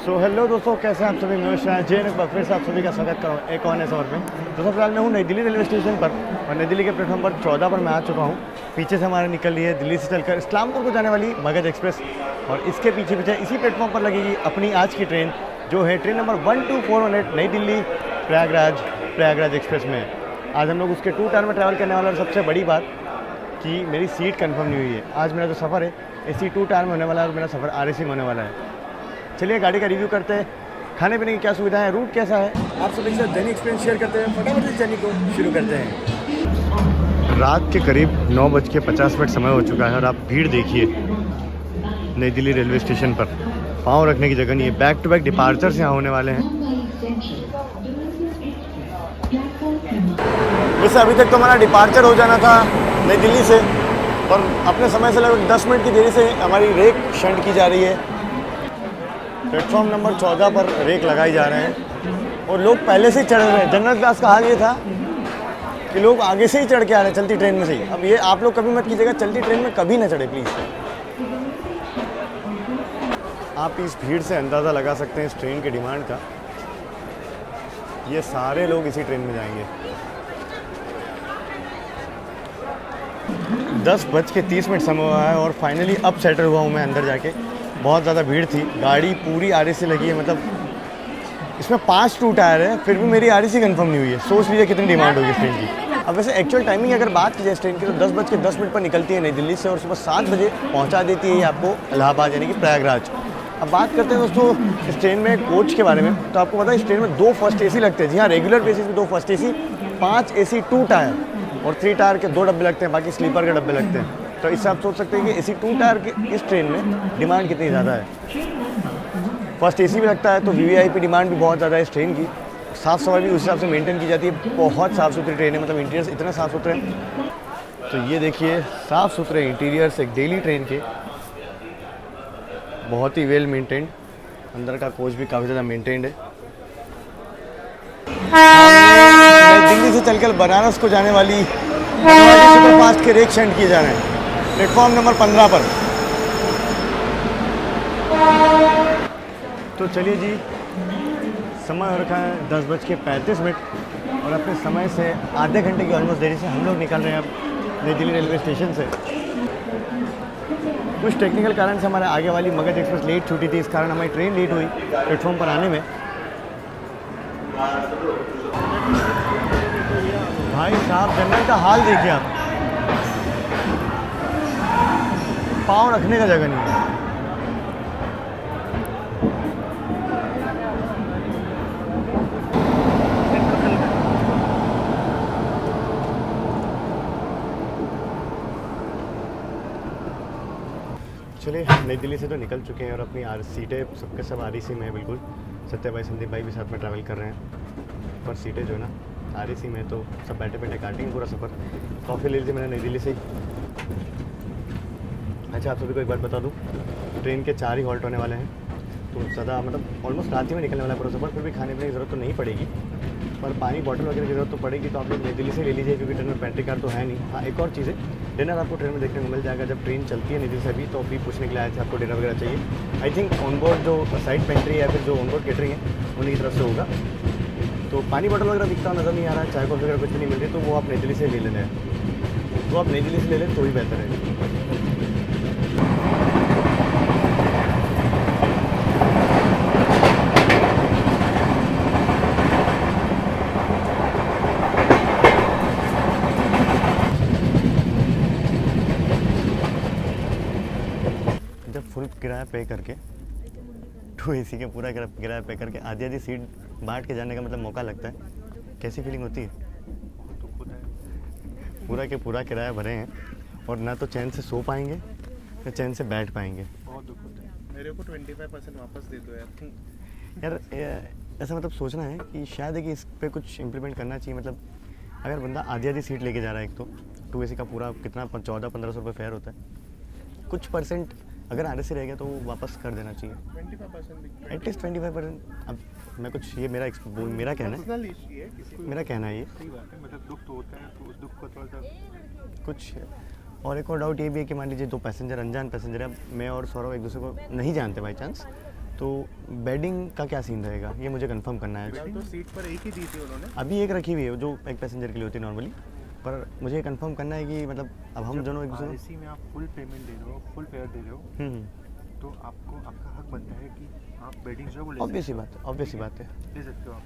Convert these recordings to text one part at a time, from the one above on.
So hello दोस्तों, कैसे हैं आप सभी। मैं शायद जैन एक बार फिर से आप सभी का स्वागत कर रहा हूँ एक और नए सफर में। दोस्तों फिलहाल मैं हूँ नई दिल्ली रेलवे स्टेशन पर और नई दिल्ली के प्लेटफॉर्म पर 14 पर मैं आ चुका हूँ। पीछे से हमारे निकल रही है दिल्ली से चलकर इस्लामपुर को जाने वाली मगध एक्सप्रेस और इसके पीछे पीछे इसी प्लेटफॉर्म पर लगेगी अपनी आज की ट्रेन, जो है ट्रेन नंबर 12418 नई दिल्ली प्रयागराज एक्सप्रेस में। आज हम लोग उसके 2 टायर में ट्रैवल करने वाले। और सबसे बड़ी बात कि मेरी सीट कंफर्म नहीं हुई है। आज मेरा जो सफ़र है AC 2 टायर में होने वाला है और मेरा सफ़र RAC में होने वाला है। चलिए गाड़ी का रिव्यू करते हैं, खाने पीने की क्या सुविधा है, रूट कैसा है, आप सभी के साथ जर्नी एक्सपीरियंस शेयर करते हैं। फटाफट इस जर्नी को शुरू करते हैं। रात के करीब 9:50 समय हो चुका है और आप भीड़ देखिए नई दिल्ली रेलवे स्टेशन पर। पाँव रखने की जगह नहीं है। बैक टू बैक डिपार्चर्स यहाँ होने वाले हैं। वैसे अभी तक तो हमारा डिपार्चर हो जाना था नई दिल्ली से, और अपने समय से लगभग 10 मिनट की देरी से हमारी रेक शंट की जा रही है। प्लेटफॉर्म नंबर 14 पर रेक लगाई जा रहे हैं और लोग पहले से ही चढ़ रहे हैं। जनरल क्लास का हाल ये था कि लोग आगे से ही चढ़ के आ रहे हैं चलती ट्रेन में से ही। अब ये आप लोग कभी मत कीजिएगा, चलती ट्रेन में कभी ना चढ़े प्लीज़। आप इस भीड़ से अंदाज़ा लगा सकते हैं इस ट्रेन के डिमांड का। ये सारे लोग इसी ट्रेन में जाएंगे। 10:30 समय हुआ है और फाइनली अब सेटल हुआ हूँ मैं अंदर जाके। बहुत ज़्यादा भीड़ थी, गाड़ी पूरी RAC लगी है। मतलब इसमें 5 2 टायर है, फिर भी मेरी RAC कंफर्म नहीं हुई है। सोच लीजिए कितनी डिमांड होगी इस ट्रेन की। अब वैसे एक्चुअल टाइमिंग अगर बात की जाए इस ट्रेन की तो 10:10 पर निकलती है नई दिल्ली से और सुबह 7 बजे पहुंचा देती है ये आपको इलाहाबाद यानी कि प्रयागराज। अब बात करते हैं दोस्तों इस ट्रेन में कोच के बारे में। तो आपको पता है इस ट्रेन में 2 फर्स्ट AC लगते हैं। जी हाँ, रेगुलर बेसिस पे 2 फर्स्ट AC, 5 AC 2 टायर और 3 टायर के 2 डब्बे लगते हैं, बाकी स्लीपर के डब्बे लगते हैं। तो इससे आप सोच सकते हैं कि AC 2 टायर की इस ट्रेन में डिमांड कितनी ज़्यादा है। फर्स्ट AC भी लगता है तो VVIP डिमांड भी बहुत ज़्यादा है इस ट्रेन की। साफ़ सफाई भी उस हिसाब से मेंटेन की जाती है। बहुत साफ़ सुथरी ट्रेन है, मतलब इंटीरियर्स इतने साफ़ सुथरे हैं। तो ये देखिए साफ़ सुथरे इंटीरियर्स एक डेली ट्रेन के, बहुत ही वेल मेंटेन्ड। अंदर का कोच भी काफ़ी ज़्यादा मेंटेन्ड है। मैं दिल्ली से चलकर बनारस को जाने वाली सुपर फास्ट के रेक शंट किए जा रहे हैं प्लेटफॉर्म नंबर 15 पर। तो चलिए जी, समय हो रखा है 10:35 और अपने समय से आधे घंटे की ऑलमोस्ट देरी से हम लोग निकल रहे हैं अब नई दिल्ली रेलवे स्टेशन से। कुछ टेक्निकल कारण से हमारे आगे वाली मगध एक्सप्रेस लेट छूटी थी, इस कारण हमारी ट्रेन लेट हुई प्लेटफॉर्म पर आने में। भाई साहब जनरल का हाल देखिए आप, पाँव रखने का जगह नहीं है। चलिए नई दिल्ली से तो निकल चुके हैं और अपनी सीटें सबके सब RAC में है बिल्कुल। सत्या भाई, संदीप भाई भी साथ में ट्रैवल कर रहे हैं, पर सीटें जो है ना RAC में, तो सब बैठे बैठे काटेंगे पूरा सफ़र। कॉफ़ी ले लीजिए मैंने नई दिल्ली से ही। अच्छा, आप सभी को एक बात बता दूं, ट्रेन के 4 ही हॉल्ट होने वाले हैं, तो ज़्यादा मतलब ऑलमोस्ट रात ही में निकलने वाला है पूरा सफ़र। फिर भी खाने पीने की ज़रूरत तो नहीं पड़ेगी, पर पानी बॉटल वगैरह की ज़रूरत तो पड़ेगी। तो आप लोग नई दिल्ली से ले लीजिए क्योंकि ट्रेन में पेंट्री कार तो है नहीं। हाँ, एक और चीज़ है, डिनर आपको ट्रेन में देखने को मिल जाएगा। जब ट्रेन चलती है नई दिल्ली से अभी, तो अभी पूछने के लिए आए थे आपको डिनर वगैरह चाहिए। आई थिंक ऑनबोर्ड जो साइड पेंट्री या फिर जो ऑनबोर्ड केटरिंग है उन्हीं की तरफ से होगा। तो पानी बॉटल वगैरह दिखता नज़र नहीं आ रहा है, चाय कॉफ़ी वगैरह कुछ भी नहीं मिल रही, तो वो आप नई दिल्ली से ले लेना है। तो आप नई दिल्ली से ले लें तो ही बेहतर है। जब फुल किराया पे करके 2 AC का पूरा किराया पे करके आधी सीट बांट के जाने का मतलब मौका लगता है, कैसी फीलिंग होती है। पूरा के पूरा किराया भरे हैं और ना तो चैन से सो पाएंगे ना चैन से बैठ पाएंगे। बहुत दुख होता है। मेरे को 25% वापस दे दो यार। ऐसा मतलब सोचना है कि शायद है कि इस पर कुछ इम्प्लीमेंट करना चाहिए। मतलब अगर बंदा आधी सीट लेके जा रहा है, एक तो 2 AC का पूरा कितना 1400-1500 रुपये फेयर होता है, कुछ परसेंट अगर RAC रह गया तो वो वापस कर देना चाहिए। 25% एटलीस्ट 25%। अब मैं कुछ ये मेरा कहना है, मेरा कहना है ये। सही बात है, मतलब दुख तो होता है, तो उस दुख को थोड़ा सा कुछ। और एक और डाउट ये भी है कि मान लीजिए 2 पैसेंजर अनजान पैसेंजर है, मैं और सौरभ एक दूसरे को नहीं जानते बाई चांस, तो बेडिंग का क्या सीन रहेगा ये मुझे कंफर्म करना है। तो सीट पर एक ही दी थी उन्होंने। अभी एक रखी हुई है जो एक पैसेंजर के लिए होती है नॉर्मली, पर मुझे कंफर्म करना है कि मतलब अब हम दोनों एक दूसरे आरएसी में आप फुल पेमेंट दे रहे हो, फुल फेयर दे रहे हो, तो आपको आपका हक बनता है कि आप बेडिंग जो है वो ले ऑब्वियस ही बात है, ऑब्वियस ही बात है। ले सकते हो आप।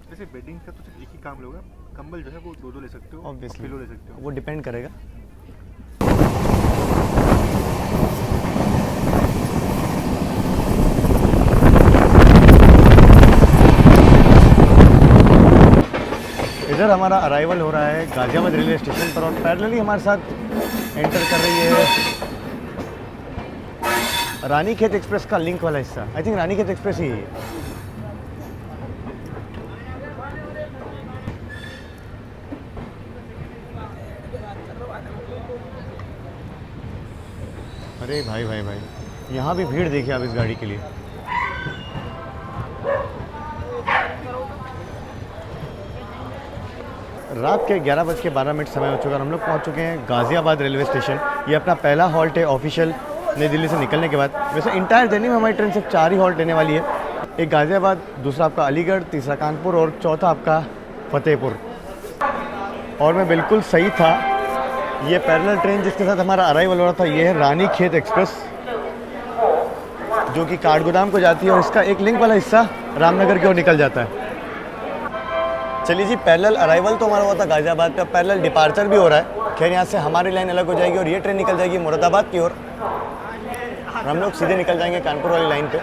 वैसे बेडिंग का तो सिर्फ एक ही काम होगा, कंबल जो है वो दो ले सकते हो, ऑब्वियसली पिलो ले सकते हो। वो डिपेंड करेगा। इधर हमारा अराइवल हो रहा है गाजियाबाद रेलवे स्टेशन पर और पैरेलली हमारे साथ एंटर कर रही है रानीखेत एक्सप्रेस का लिंक वाला हिस्सा। आई थिंक रानीखेत एक्सप्रेस ही है। अरे भाई भाई भाई, यहाँ भी भीड़ देखिए आप इस गाड़ी के लिए। रात के 11:12 समय हो चुका है। हम लोग पहुँच चुके हैं गाज़ियाबाद रेलवे स्टेशन। ये अपना पहला हॉल्ट है ऑफिशियल नई दिल्ली से निकलने के बाद। वैसे इंटायर जर्नी में हमारी ट्रेन सिर्फ 4 ही हॉल्ट लेने वाली है। एक गाज़ियाबाद, दूसरा आपका अलीगढ़, तीसरा कानपुर और चौथा आपका फतेहपुर। और मैं बिल्कुल सही था, ये पैरेलल ट्रेन जिसके साथ हमारा अराइवल हो रहा था ये है रानीखेत एक्सप्रेस, जो कि काठगोदाम को जाती है और इसका एक लिंक वाला हिस्सा रामनगर की ओर निकल जाता है। चलिए जी, पैरेलल अराइवल तो हमारा हुआ था गाज़ियाबाद पे, पैरेलल डिपार्चर भी हो रहा है। खैर यहाँ से हमारी लाइन अलग हो जाएगी और ये ट्रेन निकल जाएगी मुरादाबाद की ओर। हम लोग सीधे निकल जाएंगे कानपुर वाली लाइन पे।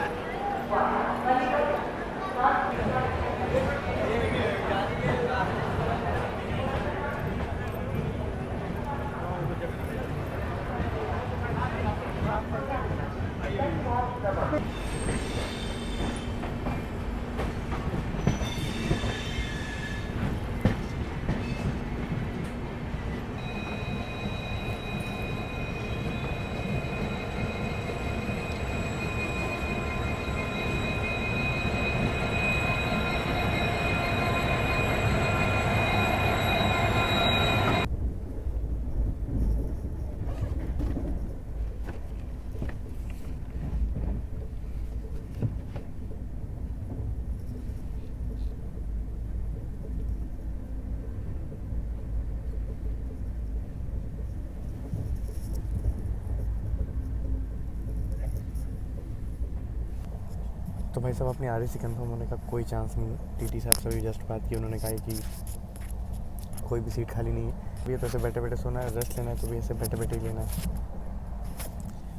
तो भाई साहब, अपनी आरएसी कंफर्म होने का कोई चांस नहीं है। टीटी साहब से भी जस्ट बात की, उन्होंने कहा कि कोई भी सीट खाली नहीं है। भैया तो ऐसे बैठे बैठे सोना है, रेस्ट लेना है तो भी ऐसे बैठे बैठे ही लेना है।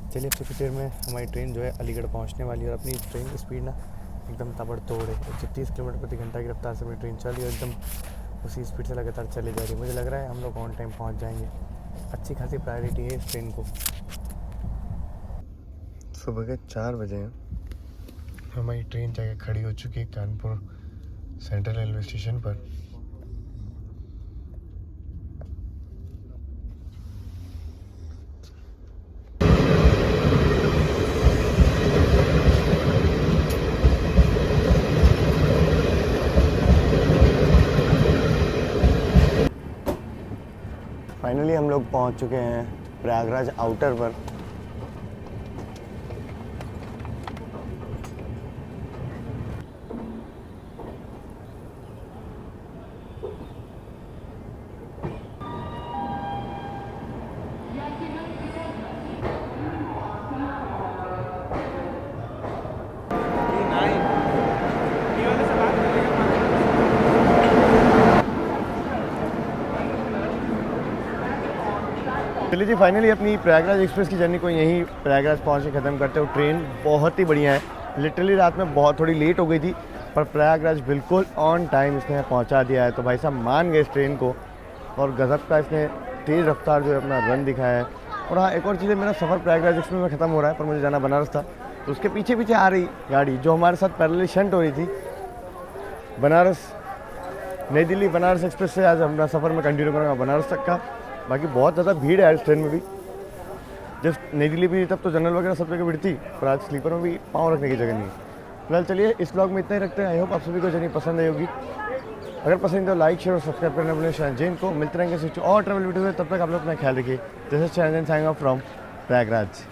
चलिए, अब कुछ देर में हमारी ट्रेन जो है अलीगढ़ पहुंचने वाली है और अपनी ट्रेन की स्पीड ना एकदम ताबड़तोड़ है। 130 किलोमीटर प्रति घंटा की रफ्तार से मेरी ट्रेन चल रही है और एकदम उसी स्पीड से लगातार चली जा रही है। मुझे लग रहा है हम लोग ऑन टाइम पहुँच जाएंगे। अच्छी खासी प्रायोरिटी है इस ट्रेन को। सुबह के 4 बजे हैं, हमारी ट्रेन जाके खड़ी हो चुकी है कानपुर सेंट्रल रेलवे स्टेशन पर। फाइनली हम लोग पहुंच चुके हैं प्रयागराज आउटर पर। चलिए जी, फाइनली अपनी प्रयागराज एक्सप्रेस की जर्नी को यहीं प्रयागराज पहुँच के ख़त्म करते हो। ट्रेन बहुत ही बढ़िया है। लिटरली रात में बहुत थोड़ी लेट हो गई थी, पर प्रयागराज बिल्कुल ऑन टाइम इसने पहुँचा दिया है। तो भाई साहब मान गए इस ट्रेन को, और गज़ब का इसने तेज़ रफ्तार जो है अपना रन दिखाया है। और हाँ, एक और चीज़ है, मेरा सफ़र प्रयागराज एक्सप्रेस में ख़त्म हो रहा है, पर मुझे जाना बनारस था, तो उसके पीछे पीछे आ रही गाड़ी जो हमारे साथ पैरेलली शंट हो रही थी बनारस नई दिल्ली बनारस एक्सप्रेस से आज अपना सफ़र में कंटिन्यू करूँगा बनारस तक का। बाकी बहुत ज़्यादा भीड़ है इस ट्रेन में भी। जस्ट नई दिल्ली भी तब तो जनरल वगैरह सब जगह भीड़ थी, पर आज स्लीपर में भी पाँव रखने की जगह नहीं है। फिलहाल चलिए, इस ब्लॉग में इतना ही रखते हैं। आई होप आप सभी को जर्नी पसंद आई होगी। अगर पसंद तो लाइक, शेयर और सब्सक्राइब करना भूलें। शायद जैन को मिलते रहेंगे और ट्रैवल वीडियो में। तब तक आप लोग अपना ख्याल रखिए। This is channel signing off from Prayagraj.